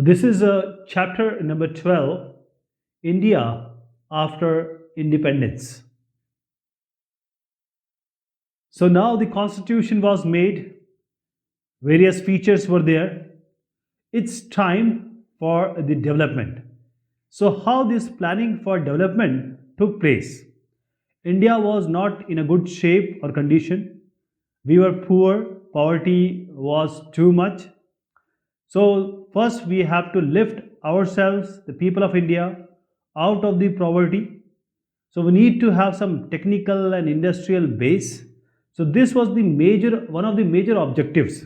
This is chapter number 12, India after independence. So now the constitution was made, various features were there. It's time for the development. So, how this planning for development took place? India was not in a good shape or condition. We were poor, poverty was too much. So, first we have to lift ourselves, the people of India, out of the poverty. So, we need to have some technical and industrial base. So, this was the major one of the major objectives.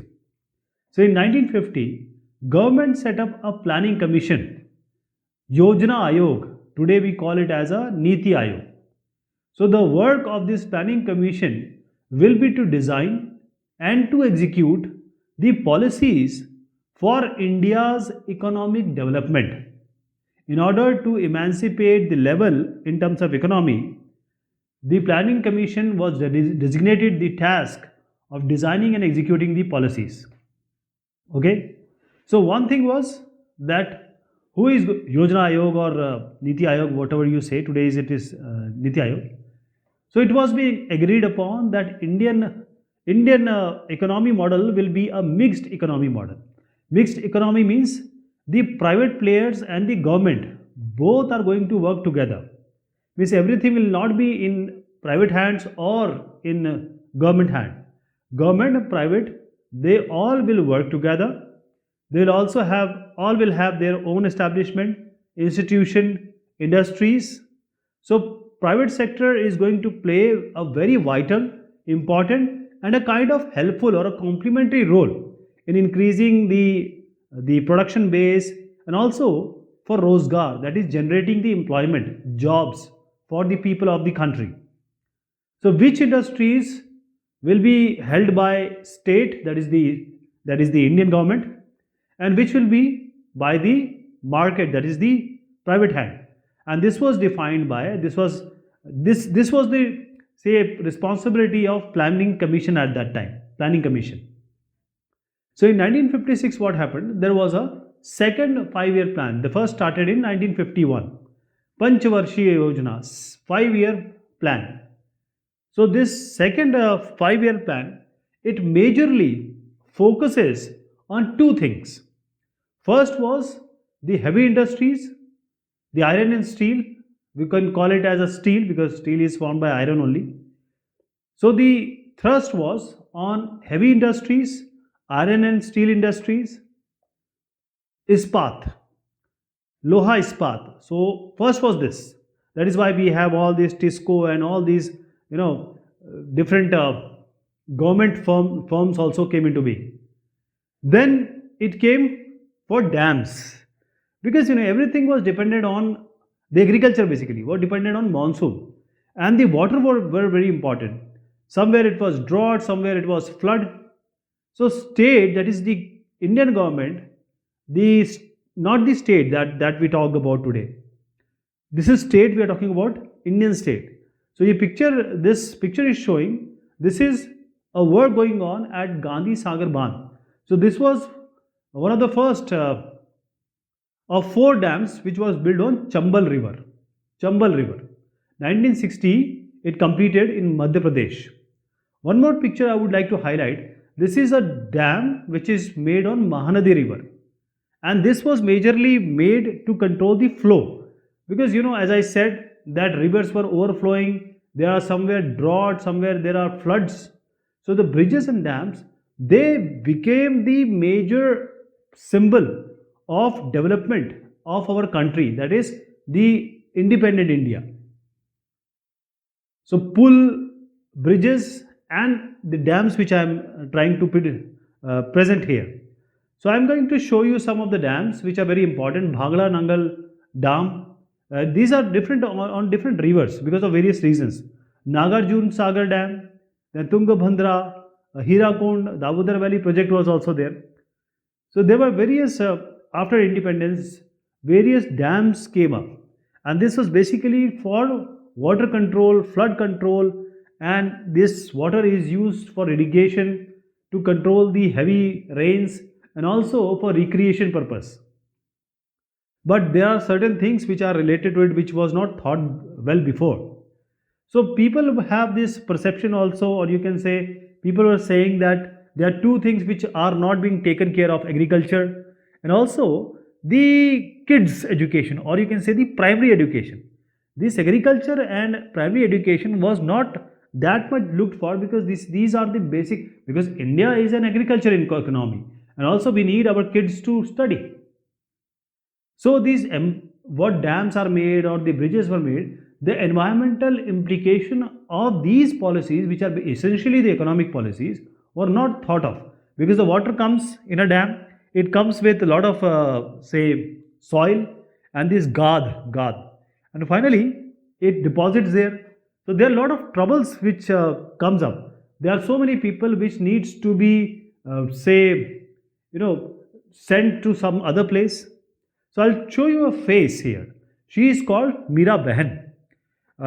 So, in 1950, government set up a planning commission, Yojana Ayog. Today we call it as a Niti Ayog. So, the work of this planning commission will be to design and to execute the policies for India's economic development. In order to emancipate the level in terms of economy, the planning commission was designated the task of designing and executing the policies. Okay, so one thing was that who is Yojana Ayog or Niti Ayog, whatever you say today, is it is Niti Ayog. So it was being agreed upon that Indian economy model will be a mixed economy model. Mixed economy means the private players and the government both are going to work together. Means everything will not be in private hands or in government hand. Government and private, they all will work together. They will also have all will have their own establishment, institution, industries. So private sector is going to play a very vital, important, and a kind of helpful or a complementary role in increasing the production base and also for Rozgar, that is generating the employment, jobs for the people of the country. So which industries will be held by state, that is the Indian government, and which will be by the market, that is the private hand. And this was defined by this was the, say, responsibility of planning commission at that time, planning commission. So in 1956, what happened? There was a second 5 year plan. The first started in 1951. Panchvarshiya Yojana, 5 year plan. So this second 5 year plan, it majorly focuses on two things. First was the heavy industries, the iron and steel. We can call it as a steel because steel is formed by iron only. So the thrust was on heavy industries, iron and steel industries, ispat, Loha Ispat. So first was this. That is why we have all these Tisco and all these, different government firms also came into being. Then it came for dams because everything was dependent on the agriculture, basically was dependent on monsoon, and the water were very important. Somewhere it was drought, somewhere it was flood. So state, that is the Indian government, the not the state that we talked about today. This is state, we are talking about Indian state. So this picture is showing, this is a work going on at Gandhi Sagar Bandh. So this was one of the first of four dams which was built on Chambal River. Chambal River. 1960, it completed in Madhya Pradesh. One more picture I would like to highlight. This is a dam which is made on Mahanadi River. And this was majorly made to control the flow. Because as I said, that rivers were overflowing, there are somewhere drought, somewhere there are floods. So the bridges and dams, they became the major symbol of development of our country, that is the independent India. So pull, bridges and the dams which I am trying to present here. So I am going to show you some of the dams which are very important. Bhangla Nangal Dam. These are different on different rivers because of various reasons. Nagarjun Sagar Dam, then Tungabhadra, Hirakund, Damodar Valley project was also there. So there were various, after independence, various dams came up. And this was basically for water control, flood control, and this water is used for irrigation to control the heavy rains and also for recreation purpose. but there are certain things which are related to it which was not thought well before. So people have this perception also, or you can say people are saying that there are two things which are not being taken care of: agriculture and also the kids education, or you can say the primary education. This agriculture and primary education was not that much looked for, because these are the basic, because India is an agriculture economy, and also we need our kids to study. So these what dams are made or the bridges were made, the environmental implication of these policies, which are essentially the economic policies, were not thought of, because the water comes in a dam, it comes with a lot of say soil and this gad, and finally it deposits there. So there are a lot of troubles which comes up. There are so many people which needs to be say sent to some other place. So I'll show you a face here. She is called Meera Behan.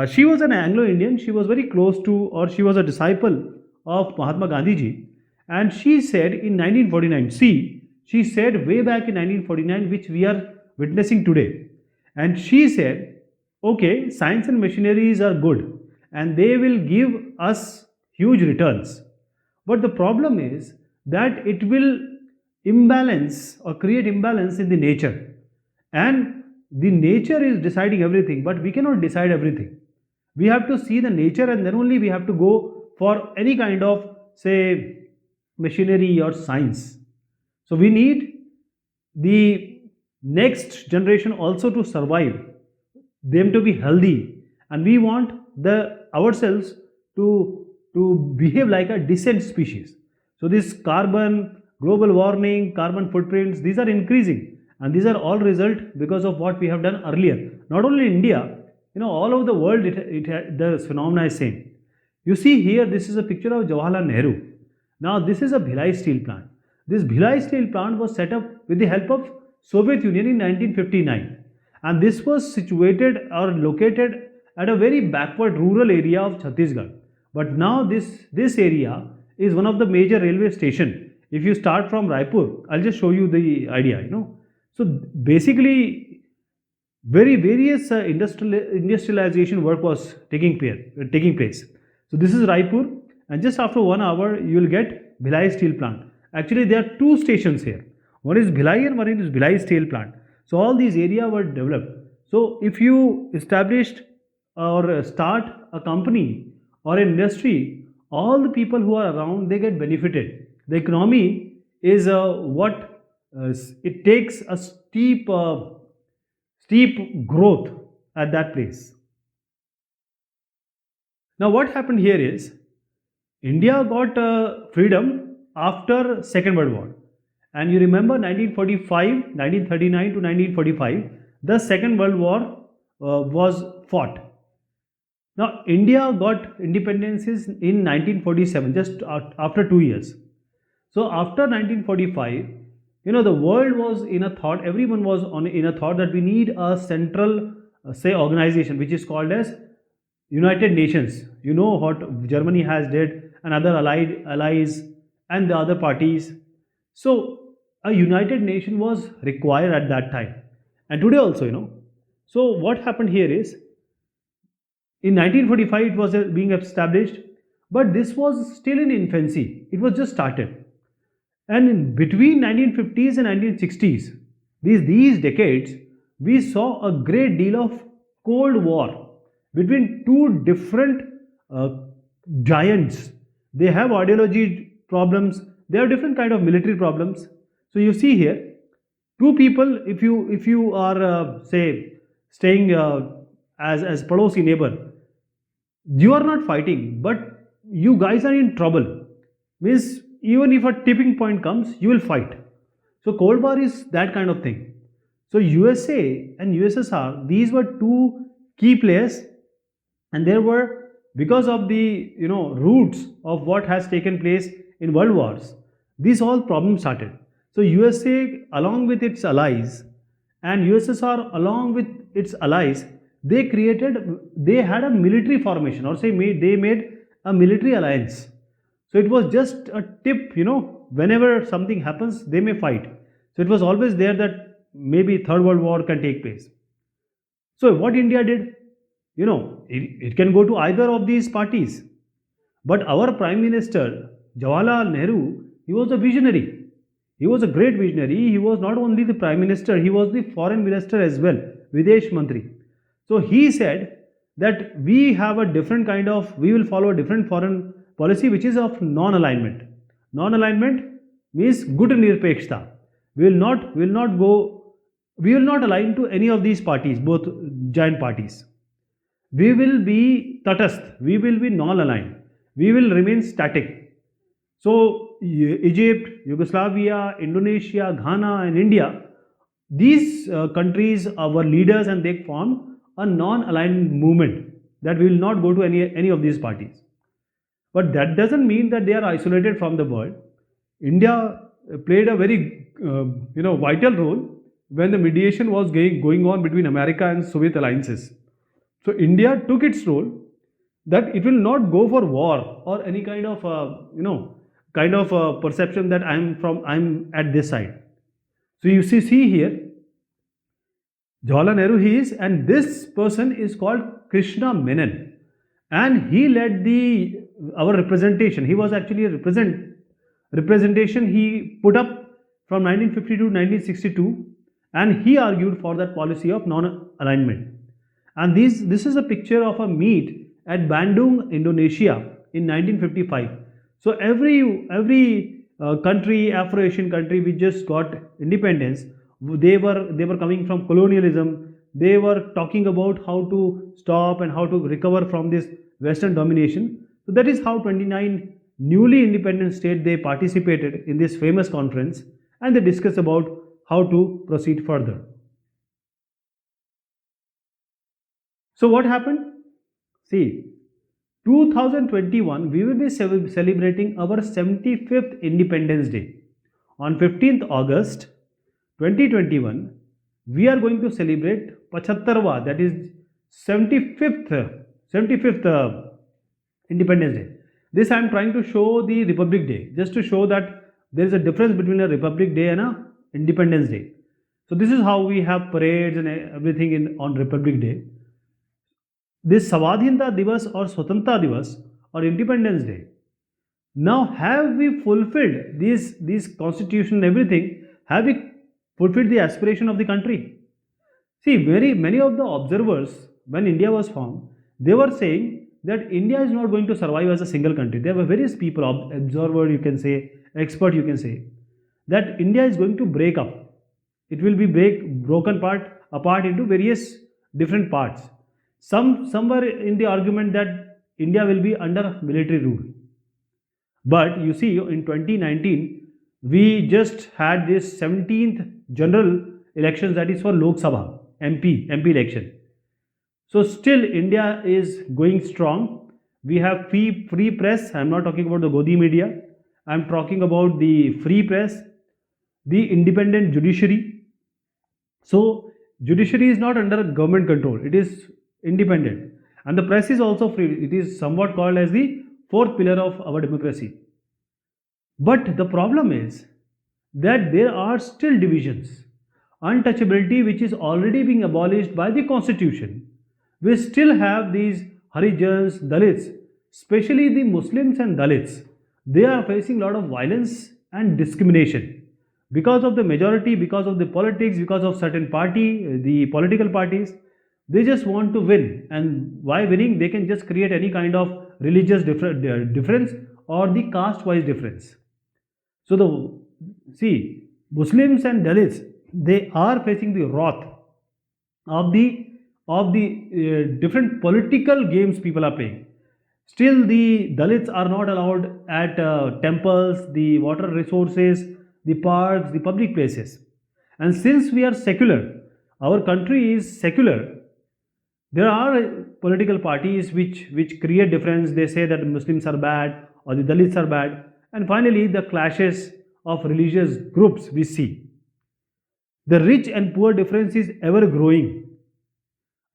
She was an Anglo-Indian. She was very close to, or she was a disciple of Mahatma Gandhi ji. And she said in 1949, see, she said way back in 1949, which we are witnessing today. And she said, okay, science and machineries are good and they will give us huge returns. But the problem is that it will imbalance or create imbalance in the nature, and the nature is deciding everything, but we cannot decide everything. We have to see the nature, and then only we have to go for any kind of say machinery or science. So we need the next generation also to survive, them to be healthy, and we want the ourselves to behave like a decent species. So this carbon, global warming, carbon footprints, these are increasing, and these are all result because of what we have done earlier. Not only India, all over the world, the phenomena is same. You see here, this is a picture of Jawaharlal Nehru. Now this is a Bhilai steel plant. This Bhilai steel plant was set up with the help of Soviet Union in 1959, and this was situated or located at a very backward rural area of Chhattisgarh. But now this area is one of the major railway station. If you start from Raipur, I'll just show you the idea. So basically, very various industrialization work was taking place. So this is Raipur, and just after 1 hour you will get Bhilai steel plant. Actually, there are two stations here. One is Bhilai and one is Bhilai steel plant. So all these areas were developed. So if you established or start a company or an industry, all the people who are around, they get benefited. The economy is what it takes a steep growth at that place. Now what happened here is, India got freedom after Second World War. And you remember 1945, 1939 to 1945, the Second World War was fought. Now India got independence in 1947, just after 2 years. So after 1945, the world was in a thought, everyone was in a thought that we need a central, say, organization which is called as United Nations. You know what Germany has did, and other allies and the other parties. So a United Nation was required at that time, and today also. So what happened here is, in 1945 it was being established, but this was still in infancy. It was just started, and in between 1950s and 1960s, these decades, we saw a great deal of Cold War between two different uh, giants. They have ideology problems. They have different kind of military problems. So you see here, two people. If you are say staying as Padosi neighbor, you are not fighting, but you guys are in trouble. Means even if a tipping point comes, you will fight. So Cold War is that kind of thing. So USA and USSR, these were two key players, and there were, because of the roots of what has taken place in world wars, these all problems started. So USA along with its allies and USSR along with its allies, they had a military formation, or say they made a military alliance. So it was just a tip, whenever something happens, they may fight. So it was always there that maybe third world war can take place. So what India did, it can go to either of these parties. But our Prime Minister, Jawaharlal Nehru, he was a visionary. He was a great visionary. He was not only the Prime Minister, he was the Foreign Minister as well, Videsh Mantri. So he said that we will follow a different foreign policy which is of non-alignment. Non-alignment means good nirpekshta. We will not align to any of these parties, both giant parties. We will be tatast, we will be non-aligned, we will remain static. So Egypt, Yugoslavia, Indonesia, Ghana, and India, these countries were leaders and they formed a non-aligned movement that we will not go to any of these parties. But that doesn't mean that they are isolated from the world. India played a very vital role when the mediation was going on between America and Soviet alliances. So India took its role that it will not go for war or any kind of perception that I'm at this side. So you see here, Jawaharlal Nehru he is, and this person is called Krishna Menon, and he led our representation. He was actually a representation he put up from 1952 to 1962, and he argued for that policy of non-alignment. And this is a picture of a meet at Bandung, Indonesia in 1955. So every country, Afro-Asian country which just got independence, they were coming from colonialism. They were talking about how to stop and how to recover from this Western domination. So that is how 29 newly independent states they participated in this famous conference, and they discussed about how to proceed further. So what happened? See, 2021 we will be celebrating our 75th Independence Day. On 15th August 2021, we are going to celebrate 75 that is 75th Independence Day. This I am trying to show the Republic Day, just to show that there is a difference between a Republic Day and a Independence Day. So this is how we have parades and everything on Republic Day. This Swadhinta Divas or Swatantra Divas or Independence Day. Now have we fulfilled these constitution and everything? Have we fulfilled the aspiration of the country? See, very many of the observers when India was formed, they were saying that India is not going to survive as a single country. There were various people, observer you can say, expert you can say, that India is going to break up. It will be broken apart into various different parts. Some were in the argument that India will be under military rule. But you see, in 2019, we just had this 17th general elections, that is for Lok Sabha, MP election. So still India is going strong. We have free press. I am not talking about the Godi media. I am talking about the free press, the independent judiciary. So judiciary is not under government control. It is independent, and the press is also free. It is somewhat called as the fourth pillar of our democracy. But the problem is that there are still divisions. Untouchability, which is already being abolished by the constitution, we still have these Harijans, Dalits, especially the Muslims and Dalits. They are facing a lot of violence and discrimination because of the majority, because of the politics, because of certain party, the political parties. They just want to win, and by winning they can just create any kind of religious difference or the caste wise difference. So Muslims and Dalits, they are facing the wrath of the different political games people are playing. Still the Dalits are not allowed at temples, the water resources, the parks, the public places. And since we are secular, our country is secular, there are political parties which create difference. They say that Muslims are bad or the Dalits are bad, and finally the clashes of religious groups we see. The rich and poor difference is ever growing.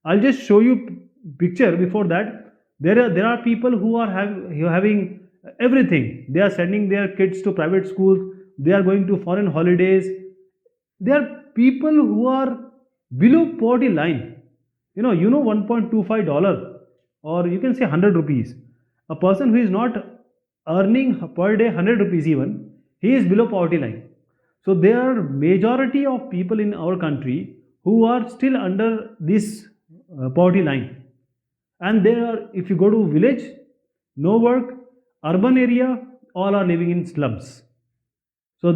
I'll just show you picture. Before that, there are people who are having everything. They are sending their kids to private schools. They are going to foreign holidays. They are people who are below poverty line. $1.25, or you can say 100 rupees. A person who is not earning per day 100 rupees even, he is below poverty line. So there are majority of people in our country who are still under this poverty line. And there are, if you go to village, no work, urban area, all are living in slums. So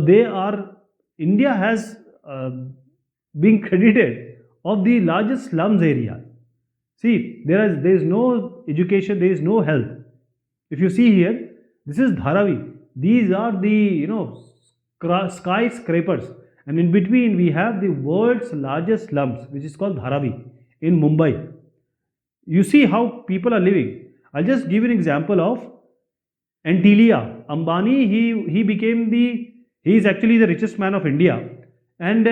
India has been credited of the largest slums area. See, there is no education, there is no health. If you see here, this is Dharavi. These are the skyscrapers, and in between we have the world's largest slums, which is called Dharavi in Mumbai. You see how people are living. I'll just give you an example of Antilia. Ambani, he is actually the richest man of India, and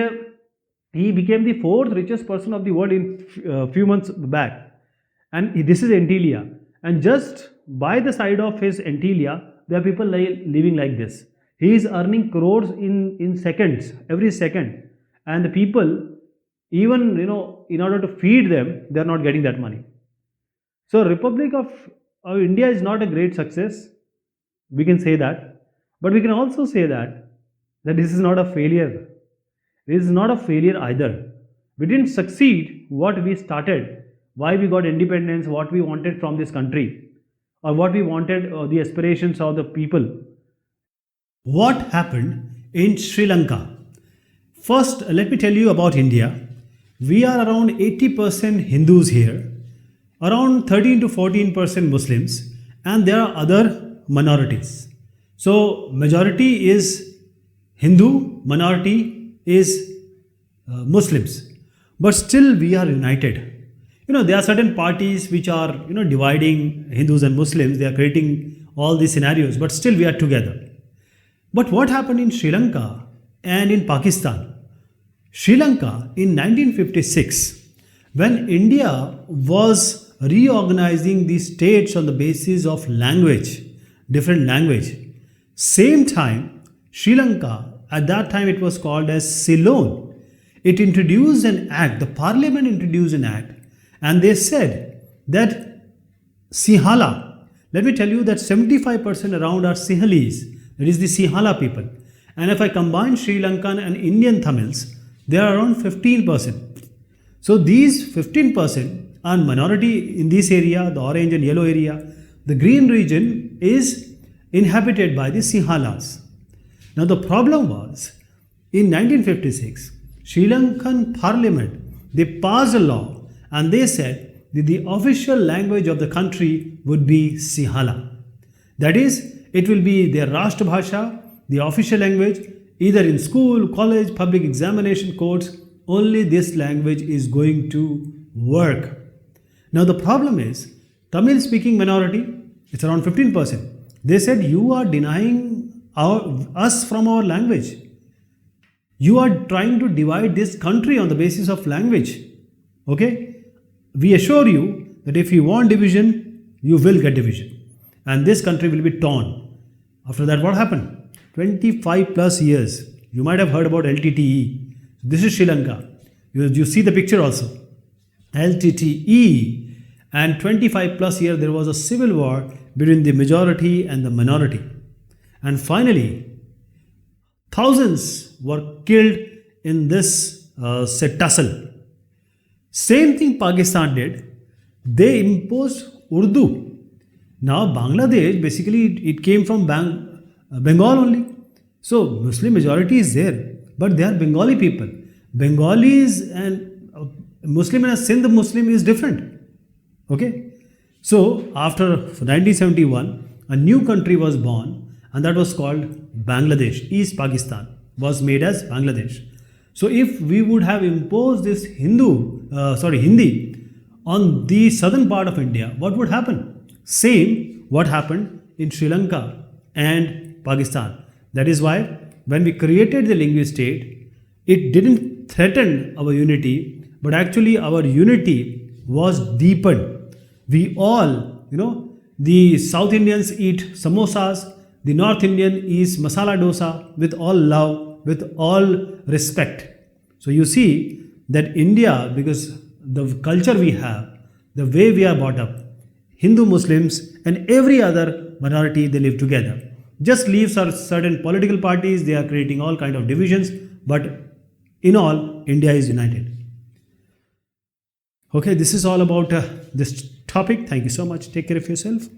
he became the fourth richest person of the world in few months back. And this is Antilia, and just by the side of his Antilia, there are people living like this. He is earning crores in seconds, every second, and the people, even in order to feed them, they are not getting that money. So Republic of India is not a great success. We can say that, but we can also say that this is not a failure. This is not a failure either. We didn't succeed what we started, why we got independence, what we wanted from this country, or what we wanted, the aspirations of the people. What happened in Sri Lanka? First, let me tell you about India. We are around 80% Hindus here, around 13 to 14% Muslims, and there are other minorities. So, majority is Hindu, minority is Muslims, but still we are united. There are certain parties which are dividing Hindus and Muslims. They are creating all these scenarios, but still we are together. But what happened in Sri Lanka and in Pakistan? Sri Lanka in 1956, when India was reorganizing the states on the basis of language, different language, same time Sri Lanka, at that time it was called as Ceylon, it introduced an act, the parliament introduced an act, and they said that Sinhala, let me tell you that 75% around are Sinhalese, that is the Sinhala people. And if I combine Sri Lankan and Indian Tamils, they are around 15%. So these 15% are minority in this area, the orange and yellow area. The green region is inhabited by the Sinhalas. Now the problem was, in 1956, Sri Lankan parliament, they passed a law and they said that the official language of the country would be Sinhala. That is, it will be their Rashtra Bhasha, the official language, either in school, college, public examination courts, only this language is going to work. Now the problem is, Tamil speaking minority, it's around 15%. They said, you are denying us from our language. You are trying to divide this country on the basis of language. Okay? We assure you that if you want division, you will get division. And this country will be torn. After that, what happened? 25 plus years. You might have heard about LTTE. This is Sri Lanka. You see the picture also. LTTE. And 25 plus years there was a civil war between the majority and the minority. And finally, thousands were killed in this tussle. Same thing Pakistan did. They imposed Urdu. Now Bangladesh, basically it came from Bengal only. So Muslim majority is there, but they are Bengali people. Bengalis and Muslim and Sindh Muslim is different. Okay. So after 1971, a new country was born, and that was called Bangladesh. East Pakistan was made as Bangladesh. So if we would have imposed this Hindi on the southern part of India, what would happen? Same what happened in Sri Lanka and Pakistan. That is why when we created the linguist state, it didn't threaten our unity, but actually our unity was deepened. We all, the South Indians eat samosas, the North Indian eats masala dosa with all love, with all respect. So you see that India, because the culture we have, the way we are brought up, Hindu, Muslims, and every other minority, they live together. Just leave certain political parties, they are creating all kind of divisions, but in all, India is united. Okay, this is all about this topic. Thank you so much. Take care of yourself.